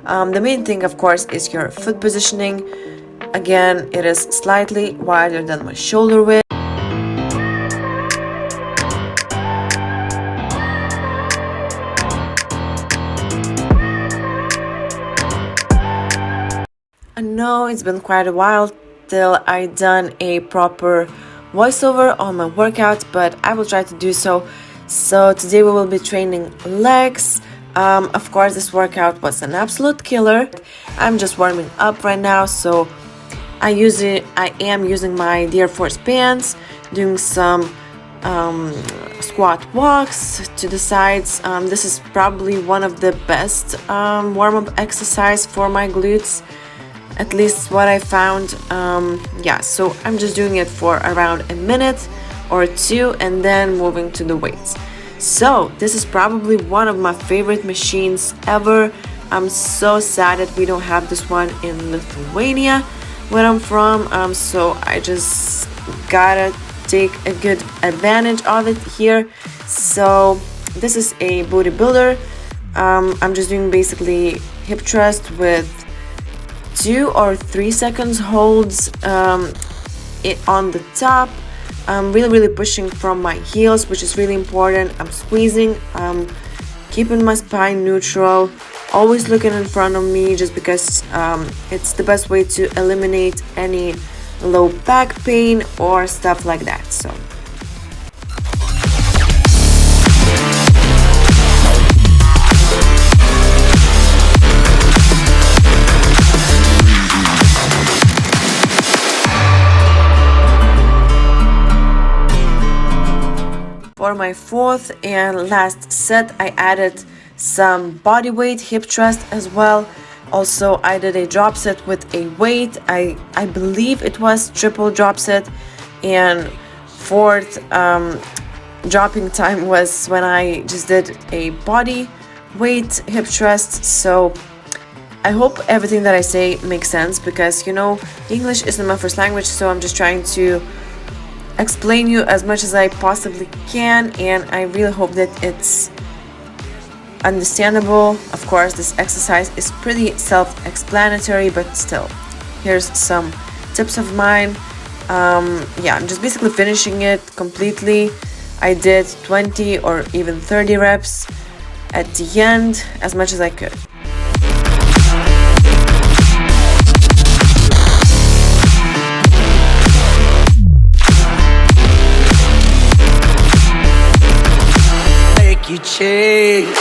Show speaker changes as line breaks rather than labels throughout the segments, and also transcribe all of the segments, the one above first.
The main thing, of course, is your foot positioning. Again, it is slightly wider than my shoulder width. I know it's been quite a while till I done a proper voiceover on my workout, but I will try to do so. So today we will be training legs. Of course, this workout was an absolute killer. I'm just warming up right now, so I am using my DEERFORCE bands, doing some squat walks to the sides. This is probably one of the best warm-up exercise for my glutes, at least what I found. Yeah, so I'm just doing it for around a minute or two and then moving to the weights. So this is probably one of my favorite machines ever. I'm so sad that we don't have this one in Lithuania, where I'm from, so I just gotta take a good advantage of it here. So this is a booty builder. I'm just doing basically hip thrust with 2 or 3 seconds holds on the top. I'm really pushing from my heels, which is really important. I'm squeezing, keeping my spine neutral, always looking in front of me, just because it's the best way to eliminate any low back pain or stuff like that. So for my fourth and last set, I added some body weight hip thrust as well. Also, I did a drop set with a weight. I believe it was triple drop set, and fourth dropping time was when I just did a body weight hip thrust. So I hope everything that I say makes sense, because English isn't my first language, so I'm just trying to explain you as much as I possibly can, and I really hope that it's understandable. Of course, this exercise is pretty self-explanatory, but still, here's some tips of mine. Yeah, I'm just basically finishing it completely. I did 20 or even 30 reps at the end, as much as I could.
You change.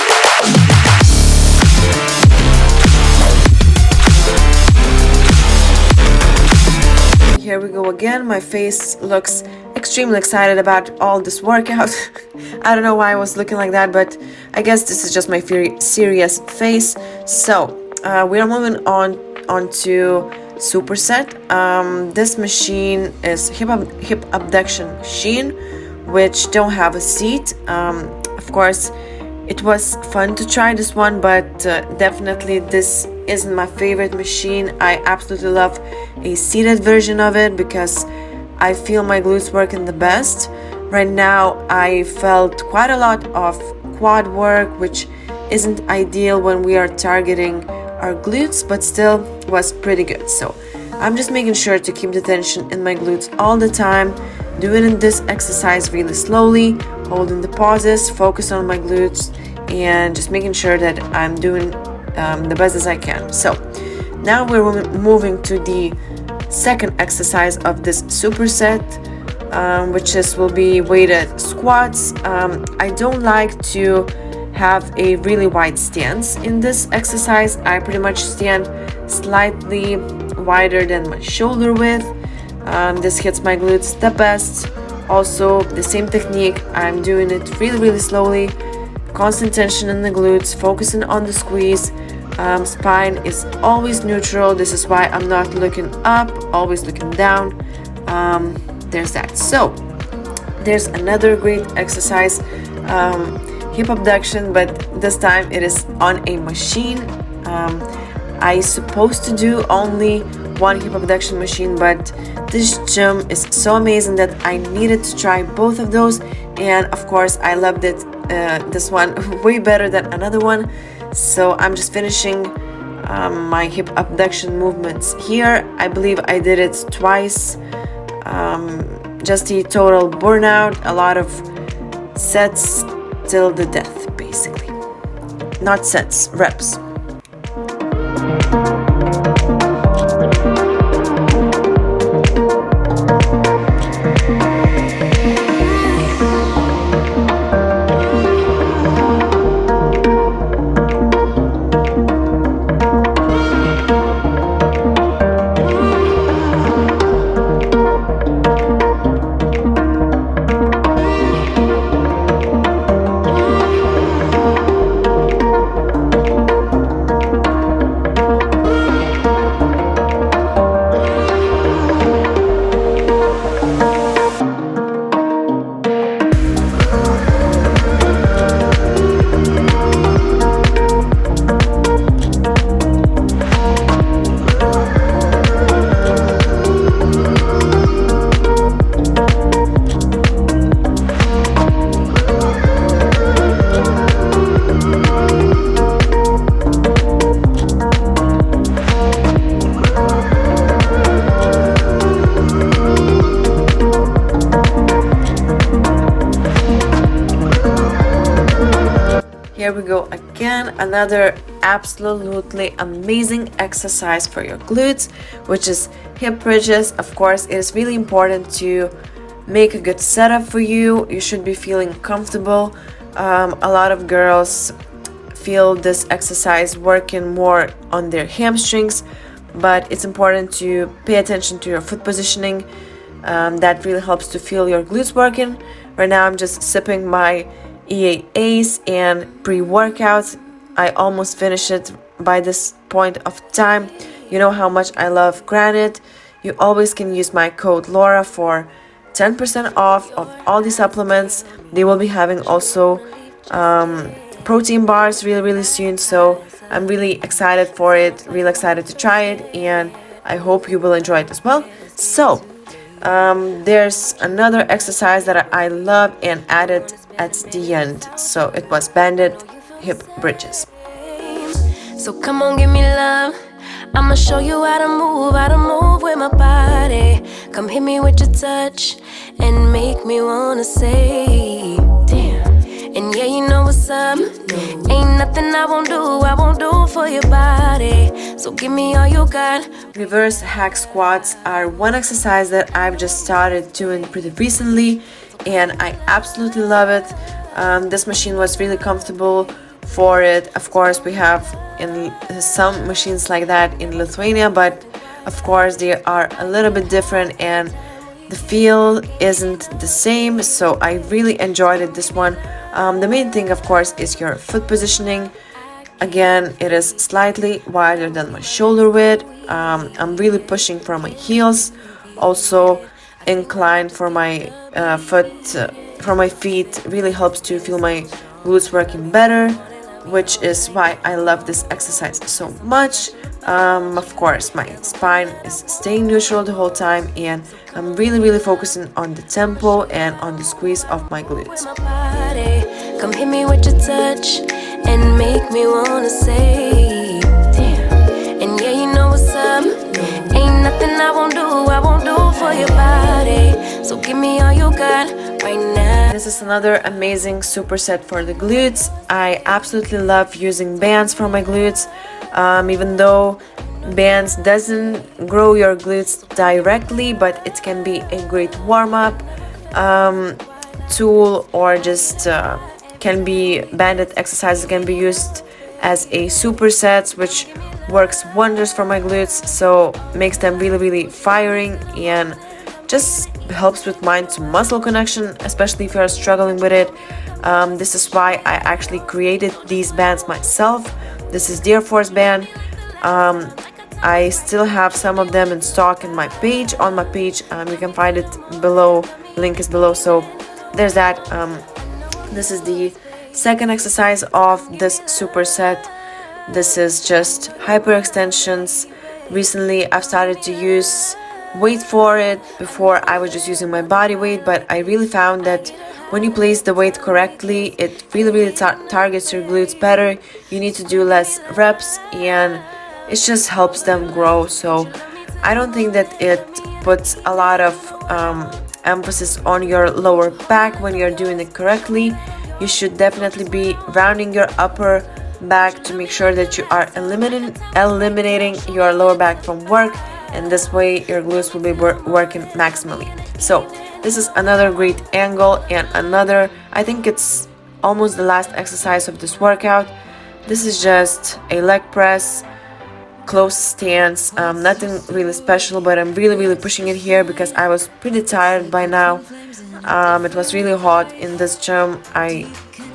Here we go again. My face looks extremely excited about all this workout. I don't know why I was looking like that, but I guess this is just my serious face. So we are moving on to superset. This machine is hip abduction machine, which don't have a seat. Of course, it was fun to try this one, but definitely this isn't my favorite machine. I absolutely love a seated version of it because I feel my glutes working the best. Right now, I felt quite a lot of quad work, which isn't ideal when we are targeting our glutes, but still was pretty good. So I'm just making sure to keep the tension in my glutes all the time, doing this exercise really slowly, holding the pauses, focus on my glutes, and just making sure that I'm doing the best as I can. So now we're moving to the second exercise of this superset, which will be weighted squats. I don't like to have a really wide stance in this exercise. I pretty much stand slightly wider than my shoulder width. This hits my glutes the best. Also, the same technique, I'm doing it really slowly, constant tension in the glutes, focusing on the squeeze. Spine is always neutral. This is why I'm not looking up, always looking down. There's that. So there's another great exercise, hip abduction, but this time it is on a machine. I supposed to do only one hip abduction machine, but this gym is so amazing that I needed to try both of those, and of course I loved it, this one way better than another one. So I'm just finishing my hip abduction movements here. I believe I did it twice. Just the total burnout, a lot of sets till the death, basically. Not sets, reps. Here we go again, another absolutely amazing exercise for your glutes, which is hip bridges. Of course, it is really important to make a good setup for you. You should be feeling comfortable. A lot of girls feel this exercise working more on their hamstrings, but it's important to pay attention to your foot positioning. That really helps to feel your glutes working. Right now I'm just sipping my EAAs and pre-workouts. I almost finished it by this point of time. You know how much I love granite. You always can use my code Laura for 10% off of all the supplements. They will be having also protein bars really soon, so I'm really excited for it, really excited to try it, and I hope you will enjoy it as well. So there's another exercise that I love and added at the end. So it was banded hip bridges.
So come on, give me love. I'ma show you how to move with my body. Come hit me with your touch and make me wanna say, damn. And yeah, you know what's up. Ain't nothing I won't do for your body. So give me all you got.
Reverse hack squats are one exercise that I've just started doing pretty recently, and I absolutely love it. This machine was really comfortable for it. Of course, we have in some machines like that in Lithuania, but of course they are a little bit different and the feel isn't the same, so I really enjoyed it, this one. The main thing, of course, is your foot positioning. Again, it is slightly wider than my shoulder width. I'm really pushing from my heels, also inclined for my from my feet. Really helps to feel my glutes working better, which is why I love this exercise so much. Of course, my spine is staying neutral the whole time, and I'm really focusing on the tempo and on the squeeze of my glutes.
Come hit me with your touch and make me wanna say, damn. And yeah, you know what's up. Ain't nothing I won't do for your body. So give me all you got right now.
This is another amazing superset for the glutes. I absolutely love using bands for my glutes. Even though bands doesn't grow your glutes directly, but it can be a great warm-up tool, or just can be banded exercises can be used as a supersets, which works wonders for my glutes, so makes them really firing and just helps with mind to muscle connection, especially if you're struggling with it. This is why I actually created these bands myself. This is DEERFORCE band. I still have some of them in stock in my page. On my page, you can find it below. Link is below. So there's that. This is the second exercise of this superset. This is just hyperextensions. Recently, I've started to use weight for it. Before, I was just using my body weight, but I really found that when you place the weight correctly, it really targets your glutes better. You need to do less reps, and it just helps them grow. So I don't think that it puts a lot of emphasis on your lower back when you're doing it correctly. You should definitely be rounding your upper back to make sure that you are eliminating your lower back from work, and this way your glutes will be working maximally. So this is another great angle, and another, I think it's almost the last exercise of this workout. This is just a leg press, close stance, nothing really special, but I'm really pushing it here because I was pretty tired by now. It was really hot in this gym.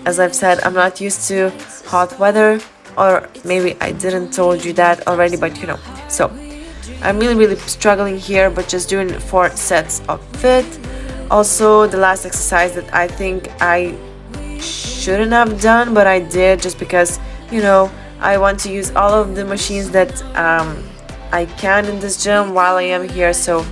As I've said, I'm not used to hot weather, or maybe I didn't told you that already, but you know. So I'm really struggling here, but just doing 4 sets of it. Also, the last exercise that I think I shouldn't have done, but I did just because, you know, I want to use all of the machines that I can in this gym while I am here. So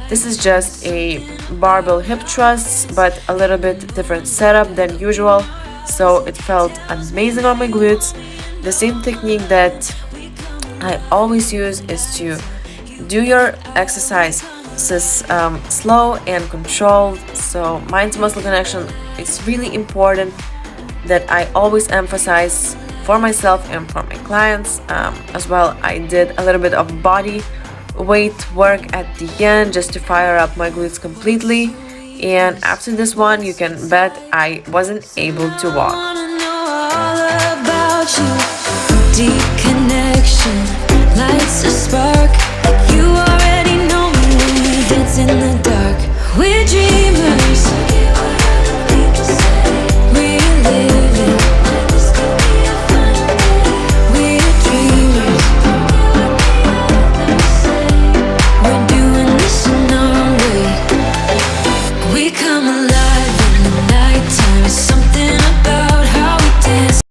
this is just a barbell hip thrusts, but a little bit different setup than usual. So it felt amazing on my glutes. The same technique that I always use is to do your exercises slow and controlled. So mind to muscle connection is really important, that I always emphasize for myself and for my clients. As well, I did a little bit of body weight work at the end just to fire up my glutes completely, and after this one you can bet I wasn't able to walk.
Deep connections,